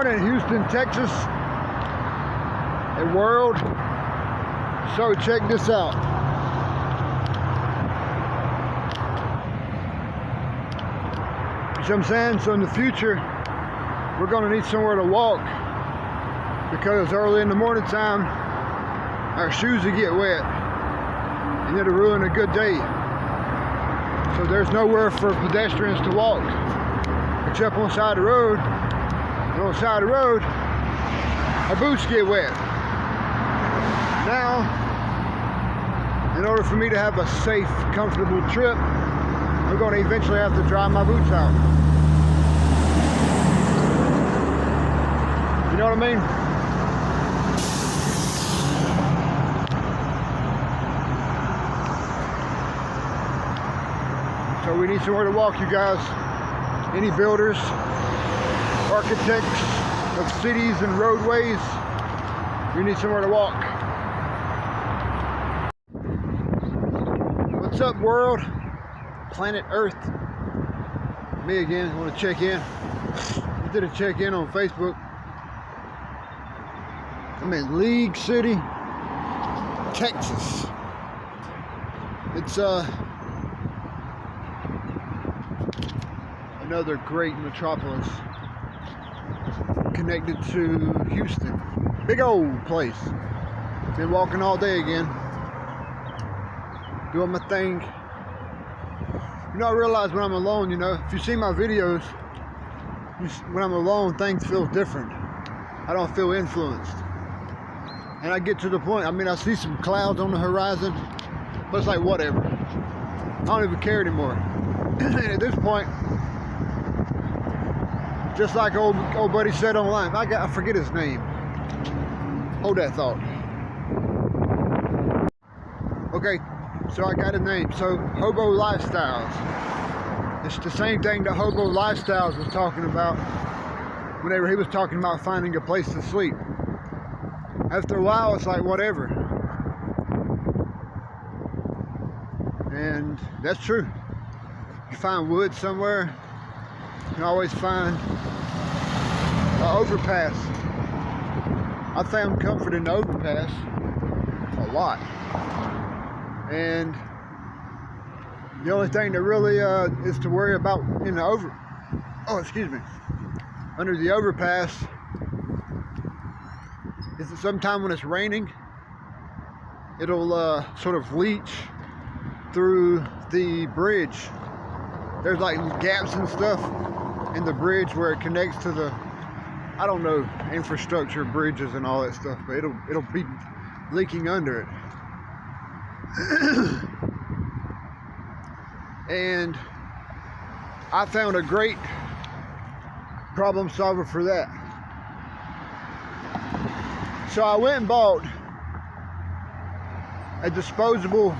morning, Houston, Texas, and world. So check this out. You see what I'm saying? So in the future, we're gonna need somewhere to walk because early in the morning time, our shoes will get wet and it'll ruin a good day. So there's nowhere for pedestrians to walk except on the side of the road. And on the side of the road, our boots get wet. Now, in order for me to have a safe, comfortable trip, I'm going to eventually have to dry my boots out. You know what I mean? So we need somewhere to walk, you guys. Any builders, architects of cities and roadways, you need somewhere to walk. What's up, world? Planet Earth. Me again. Want to check in? I did a check in on Facebook. I'm in League City, Texas. It's another great metropolis connected to Houston. Big old place. Been walking all day again, doing my thing. You know, I realize when I'm alone, you know, if you see my videos, when I'm alone, things feel different. I don't feel influenced. And I get to the point, I mean, I see some clouds on the horizon, but it's like, whatever. I don't even care anymore. And at this point, just like old buddy said online, I forget his name. Hold that thought. Okay, so I got a name. So Hobo Lifestyles. It's the same thing that Hobo Lifestyles was talking about whenever he was talking about finding a place to sleep. After a while, it's like whatever. And that's true. You find wood somewhere, you can always find an overpass. I found comfort in the overpass a lot. And the only thing that really is to worry about in the under the overpass is that sometime when it's raining, it'll sort of leach through the bridge. There's like gaps and stuff in the bridge where it connects to the, I don't know, infrastructure, bridges and all that stuff, but it'll be leaking under it. And I found a great problem solver for that. So I went and bought a disposable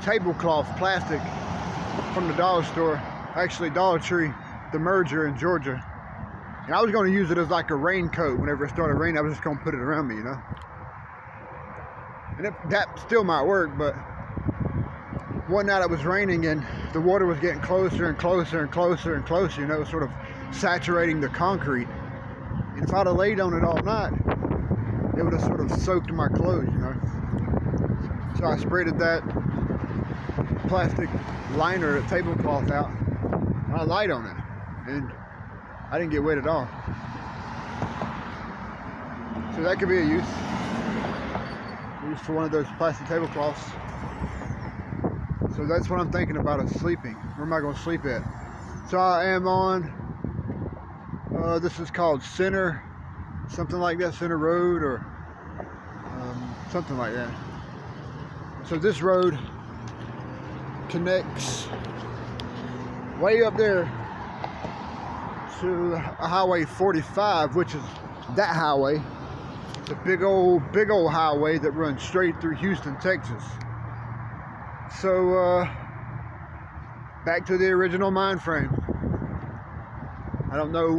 tablecloth, plastic, from the dollar store, actually Dollar Tree, the merger in Georgia. And I was going to use it as like a raincoat. Whenever it started raining, I was just going to put it around me, you know. And that still might work, but one night it was raining and the water was getting closer and closer and closer and closer, you know, sort of saturating the concrete. And if I'd have laid on it all night, it would have sort of soaked my clothes, you know. So I spreaded that plastic liner, a tablecloth out, and I lied on it, and I didn't get wet at all. So that could be a use for one of those plastic tablecloths. So that's what I'm thinking about is sleeping. Where am I going to sleep at? So I am on, this is called Center, something like that, Center Road, or something like that. So this road connects way up there to a Highway 45, which is that highway. It's a big old highway that runs straight through Houston, Texas. So back to the original mind frame. I don't know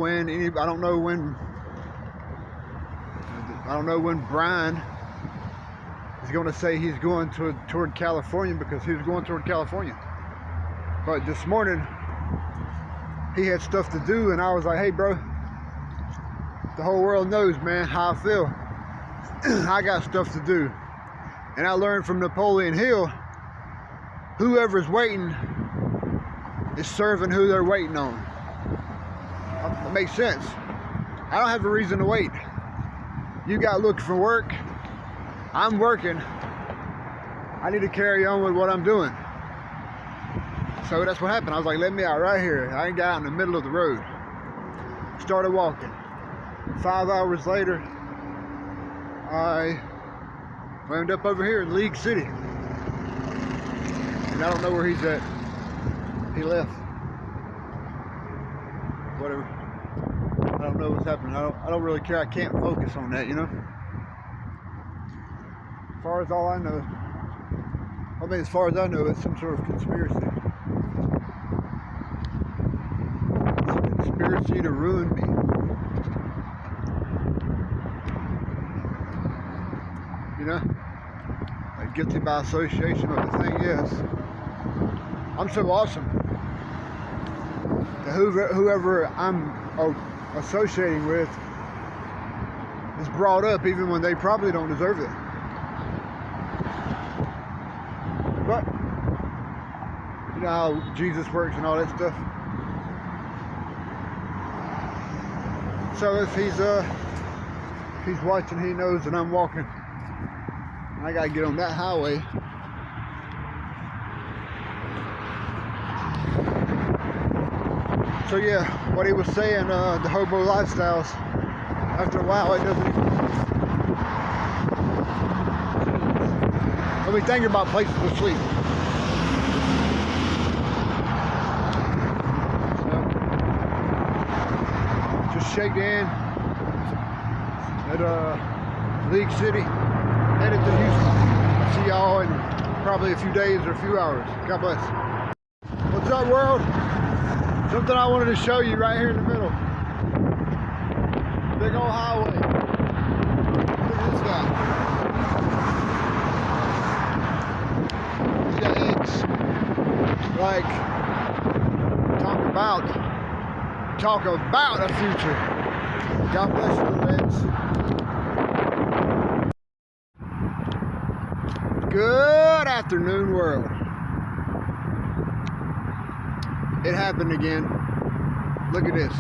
when Brian is going to say he's going toward California, because he was going toward California. But this morning he had stuff to do, and I was like, hey bro, the whole world knows, man, how I feel. I got stuff to do. And I learned from Napoleon Hill, whoever's waiting is serving who they're waiting on. That makes sense. I don't have a reason to wait. You got looking for work. I'm working. I need to carry on with what I'm doing. So that's what happened. I was like, let me out right here. I ain't got out in the middle of the road. Started walking. 5 hours later, I wound up over here in League City. And I don't know where he's at. He left. Whatever. I don't know what's happening. I don't really care. I can't focus on that, you know? As far as all I know, as far as I know, it's some sort of conspiracy. It's a conspiracy to ruin me. You know? Like guilty by association, but the thing is, I'm so awesome that whoever I'm associating with is brought up even when they probably don't deserve it. But you know how Jesus works and all that stuff. So if he's watching, he knows that I'm walking. And I gotta get on that highway. So yeah, what he was saying, the hobo lifestyles, after a while it doesn't even... Let me think about places to sleep. So, just shake in at League City, headed to Houston. See y'all in probably a few days or a few hours. God bless. What's up, world? Something I wanted to show you right here in the middle. Big old highway. Look at this guy. He's got eggs. Like, talk about a future. God bless you, eggs. Good afternoon, world. It happened again. Look at this.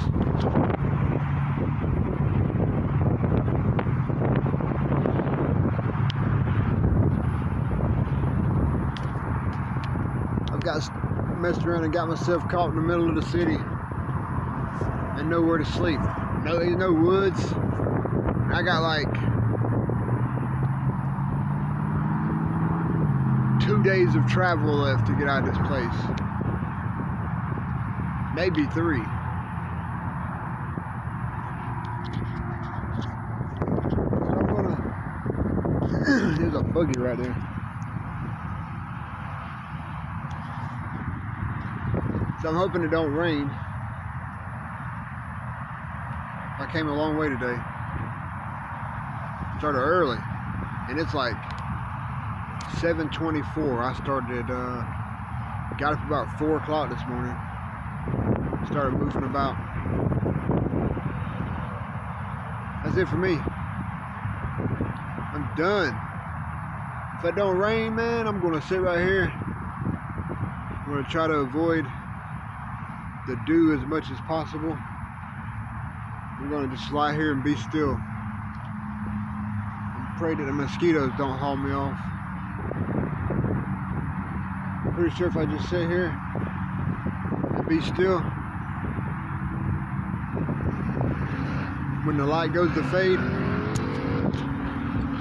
I've got messed around and got myself caught in the middle of the city and nowhere to sleep. No woods. I got like 2 days of travel left to get out of this place. Maybe 3. So I'm gonna... There's a buggy right there. So I'm hoping it don't rain. I came a long way today. Started early. And it's like 7:24. I started, got up about 4 o'clock this morning. Started moving about. That's it for me. I'm done. If it don't rain, man, I'm gonna sit right here. I'm gonna try to avoid the dew as much as possible. I'm gonna just lie here and be still. And pray that the mosquitoes don't haul me off. Pretty sure if I just sit here and be still, when the light goes to fade,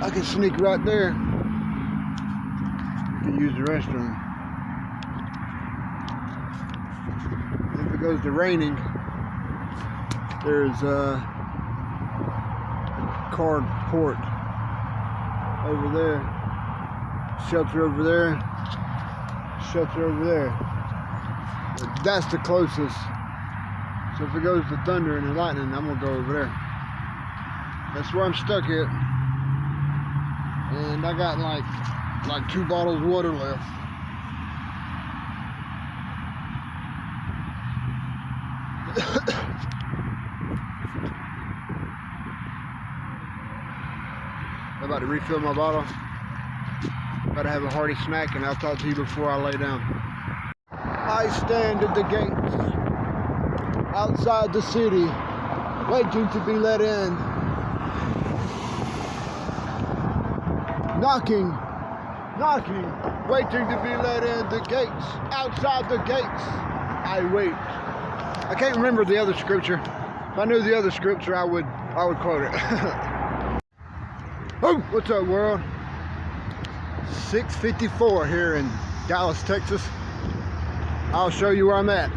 I can sneak right there. I can use the restroom. If it goes to raining, there's a carport over there, shelter over there, shelter over there. That's the closest. So if it goes to thunder and lightning, I'm gonna go over there. That's where I'm stuck at. And I got like 2 bottles of water left. I'm about to refill my bottle. About to have a hearty snack, and I'll talk to you before I lay down. I stand at the gates outside the city, waiting to be let in. Knocking, waiting to be let in. The gates, outside the gates, I wait. I can't remember the other scripture. If I knew the other scripture, I would quote it. Oh, what's up, world? 6:54 here in Dallas, Texas. I'll show you where I'm at.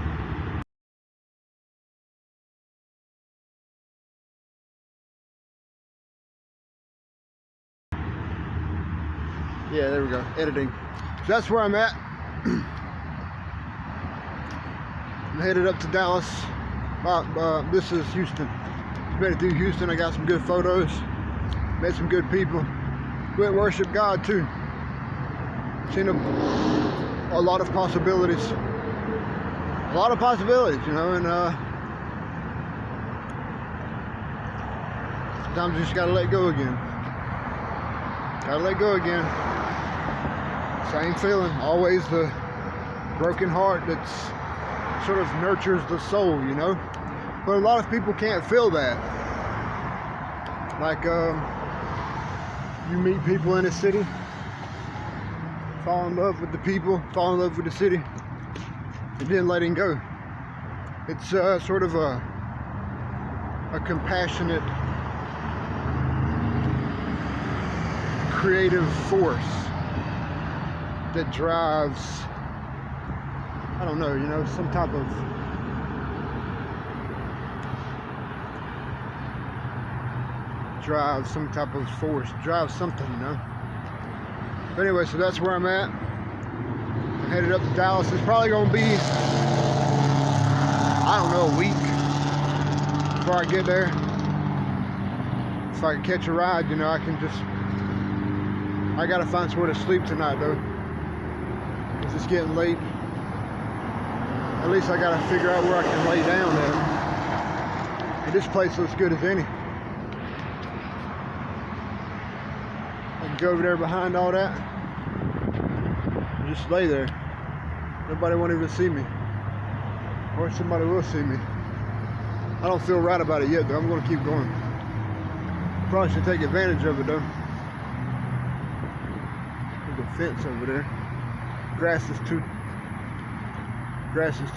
Yeah, there we go, editing. So that's where I'm at. I'm headed up to Dallas. This is Houston. Made it through Houston. I got some good photos. Met some good people. Went and worship God too. Seen a lot of possibilities. A lot of possibilities, you know, and sometimes you just gotta let go again. Gotta let go again. Same feeling, always the broken heart that's sort of nurtures the soul, you know. But a lot of people can't feel that. Like you meet people in a city, fall in love with the people, fall in love with the city, and then letting go. It's sort of a compassionate, creative force that drives, I don't know, you know, some type of force, drives something, you know. But anyway, so that's where I'm at. I'm headed up to Dallas. It's probably gonna be, I don't know, a week before I get there. If I can catch a ride, you know, I gotta find somewhere to sleep tonight though, because it's getting late. At least I gotta figure out where I can lay down at. And this place looks good as any. I can go over there behind all that and just lay there. Nobody won't even see me. Or somebody will see me. I don't feel right about it yet though. I'm gonna keep going. Probably should take advantage of it though. There's a fence over there. Grass is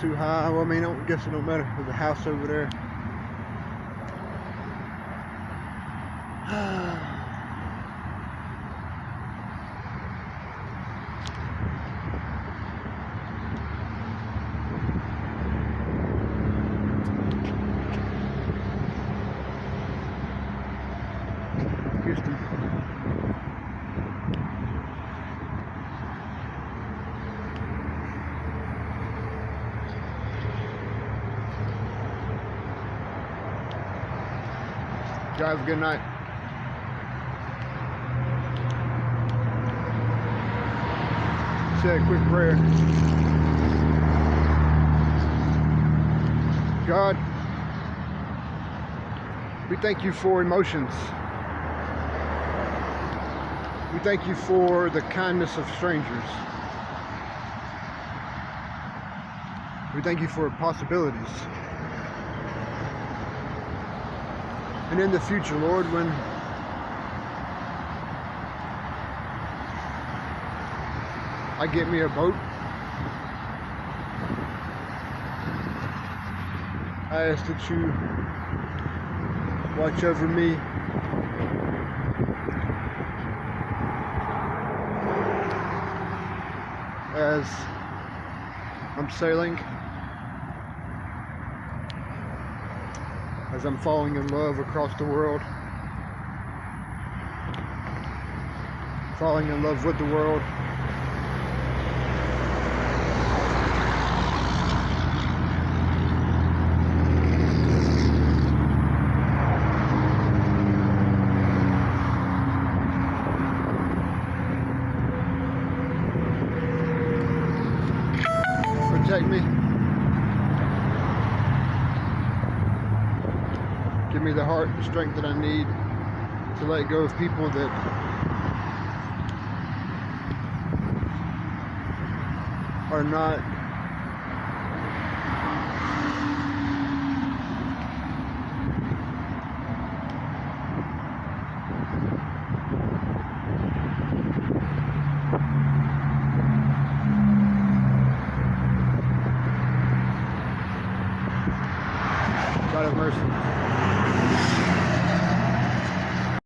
too high. Well, I mean, I guess it don't matter. There's a house over there. Houston. Y'all have a good night. Say a quick prayer. God, we thank you for emotions. We thank you for the kindness of strangers. We thank you for possibilities. And in the future, Lord, when I get me a boat, I ask that you watch over me as I'm sailing, as I'm falling in love across the world, falling in love with the world. Protect me. Give me the heart and strength that I need to let go of people that are not